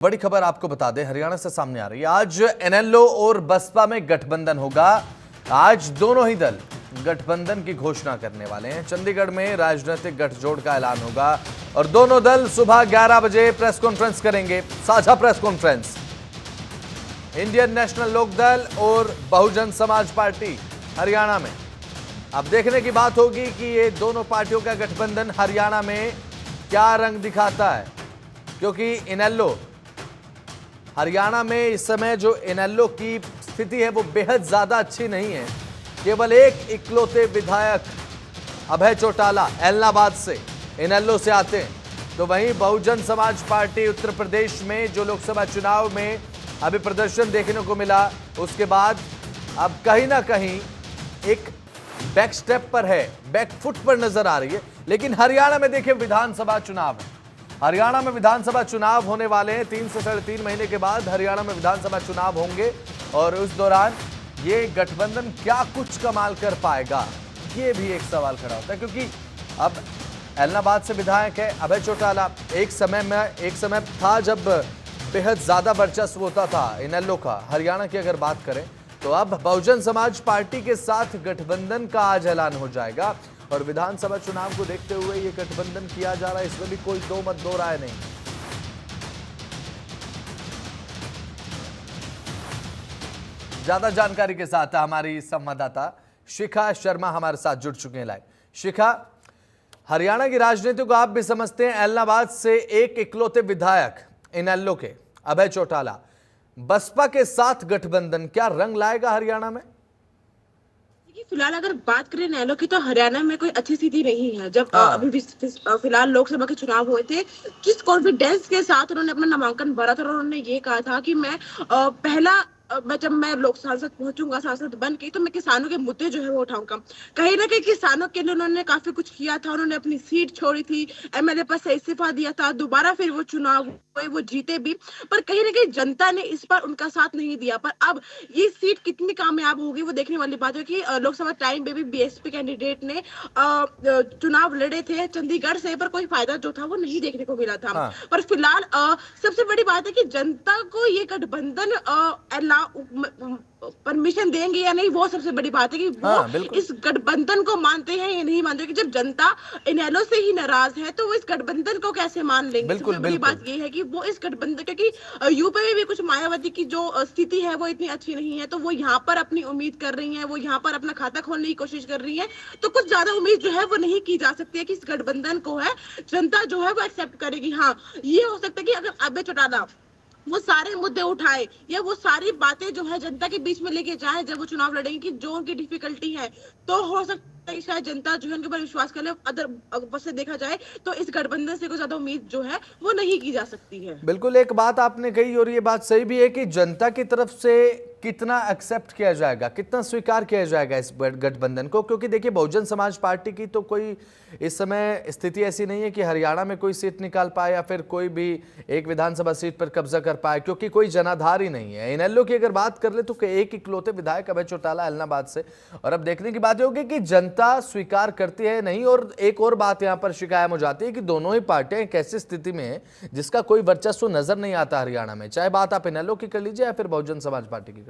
बड़ी खबर आपको बता दें, हरियाणा से सामने आ रही है। आज एनएलओ और बसपा में गठबंधन होगा। आज दोनों ही दल गठबंधन की घोषणा करने वाले हैं। चंडीगढ़ में राजनीतिक गठजोड़ का ऐलान होगा और दोनों दल सुबह 11 बजे प्रेस कॉन्फ्रेंस करेंगे, साझा press conference. Indian national Lokdal और बहुजन समाज पार्टी हरियाणा में। अब देखने की बात होगी कि ये दोनों पार्टियों का गठबंधन हरियाणा में क्या रंग दिखाता है, क्योंकि इनेलो हरियाणा में इस समय जो इनेलो की स्थिति है वो बेहद ज्यादा अच्छी नहीं है। केवल एक इकलौते विधायक अभय चौटाला एलनाबाद से इनेलो से आते हैं, तो वहीं बहुजन समाज पार्टी उत्तर प्रदेश में जो लोकसभा चुनाव में अभी प्रदर्शन देखने को मिला, उसके बाद अब कहीं ना कहीं एक बैक स्टेप पर है, बैक फुट पर नजर आ रही है। लेकिन हरियाणा में देखिए विधानसभा चुनाव है। हरियाणा में विधानसभा चुनाव होने वाले हैं। 3 से 3.5 महीने के बाद हरियाणा में विधानसभा चुनाव होंगे और उस दौरान ये गठबंधन क्या कुछ कमाल कर पाएगा, ये भी एक सवाल खड़ा होता है। क्योंकि अब एलनाबाद से विधायक है अभय चौटाला। एक समय था जब बेहद ज्यादा वर्चस्व होता था इनेलो का हरियाणा की अगर बात करें, तो अब बहुजन समाज पार्टी के साथ गठबंधन का आज ऐलान हो जाएगा और विधानसभा चुनाव को देखते हुए ये गठबंधन किया जा रहा है, इसमें भी कोई दो राय नहीं। ज्यादा जानकारी के साथ हमारी संवाददाता शिखा शर्मा हमारे साथ जुड़ चुके हैं लाइव। शिखा, हरियाणा की राजनीति को आप भी समझते हैं, एलनाबाद से एक इकलौते विधायक इनेलो के अभय चौटाला बसपा के साथ गठबंधन क्या रंग लाएगा हरियाणा में? फिलहाल अगर बात करें इनेलो की, तो हरियाणा में कोई अच्छी स्थिति नहीं है। जब अभी भी फिलहाल लोकसभा के चुनाव हुए थे, किस कॉन्फिडेंस के साथ उन्होंने अपना नामांकन भरा था और उन्होंने ये कहा था कि जब मैं लोक सांसद पहुंचूंगा, सांसद बन के, तो मैं किसानों के मुद्दे जो है वो उठाऊंगा। कहीं ना कहीं किसानों के लिए उन्होंने काफी कुछ किया था। उन्होंने अपनी सीट छोड़ी थी, एमएलए पर से इस्तीफा दिया था, दोबारा फिर वो चुनाव हुए, वो जीते भी, पर कहीं ना कहीं जनता ने इस बार उनका साथ नहीं दिया। पर अब ये सीट कितनी कामयाब होगी वो देखने वाली बात है कि लोकसभा टाइम पे भी बीएसपी कैंडिडेट ने चुनाव लड़े थे चंडीगढ़ से, पर कोई फायदा जो था वो नहीं देखने को मिला था। पर फिलहाल सबसे बड़ी बात है कि जनता को ये गठबंधन परमिशन देंगे या नहीं, वो सबसे बड़ी बात है कि वो इस गठबंधन को मानते हैं या नहीं मानते। कि जब जनता इनेलो से ही नाराज है तो वो इस गठबंधन को कैसे मान लेंगे। सबसे बड़ी बात ये है कि वो इस गठबंधन, क्योंकि यूपी में भी कुछ मायावती की जो स्थिति है वो इतनी अच्छी नहीं है, तो वो यहाँ पर अपनी उम्मीद कर रही है, वो यहाँ पर अपना खाता खोलने की कोशिश कर रही है। तो कुछ ज्यादा उम्मीद जो है वो नहीं की जा सकती है कि इस गठबंधन को है जनता जो है वो एक्सेप्ट करेगी। हाँ, ये हो सकता है कि अगर अभय चौटाला वो सारे मुद्दे उठाए या वो सारी बातें जो है जनता के बीच में लेके जाए जब वो चुनाव लड़ेंगे, कि जो उनकी डिफिकल्टी है, तो हो सकता है शायद जनता जो है उनके ऊपर विश्वास कर ले। अदर से देखा जाए तो इस गठबंधन से कोई ज्यादा उम्मीद जो है वो नहीं की जा सकती है। बिल्कुल, एक बात आपने कही और ये बात सही भी है कि जनता की तरफ से कितना एक्सेप्ट किया जाएगा, कितना स्वीकार किया जाएगा इस गठबंधन को। क्योंकि देखिए बहुजन समाज पार्टी की तो कोई इस समय स्थिति ऐसी नहीं है कि हरियाणा में कोई सीट निकाल पाए या फिर कोई भी एक विधानसभा सीट पर कब्जा कर पाए, क्योंकि कोई जनाधार ही नहीं है। इनेलो की अगर बात कर ले तो एक इकलौते विधायक अभय चौटाला एलनाबाद से, और अब देखने की बात होगी कि जनता स्वीकार करती है नहीं। और एक और बात यहाँ पर शिकायत हो जाती है कि दोनों ही पार्टियां एक ऐसी स्थिति में है जिसका कोई वर्चस्व नजर नहीं आता हरियाणा में, चाहे बात आप इनेलो की कर लीजिए या फिर बहुजन समाज पार्टी की।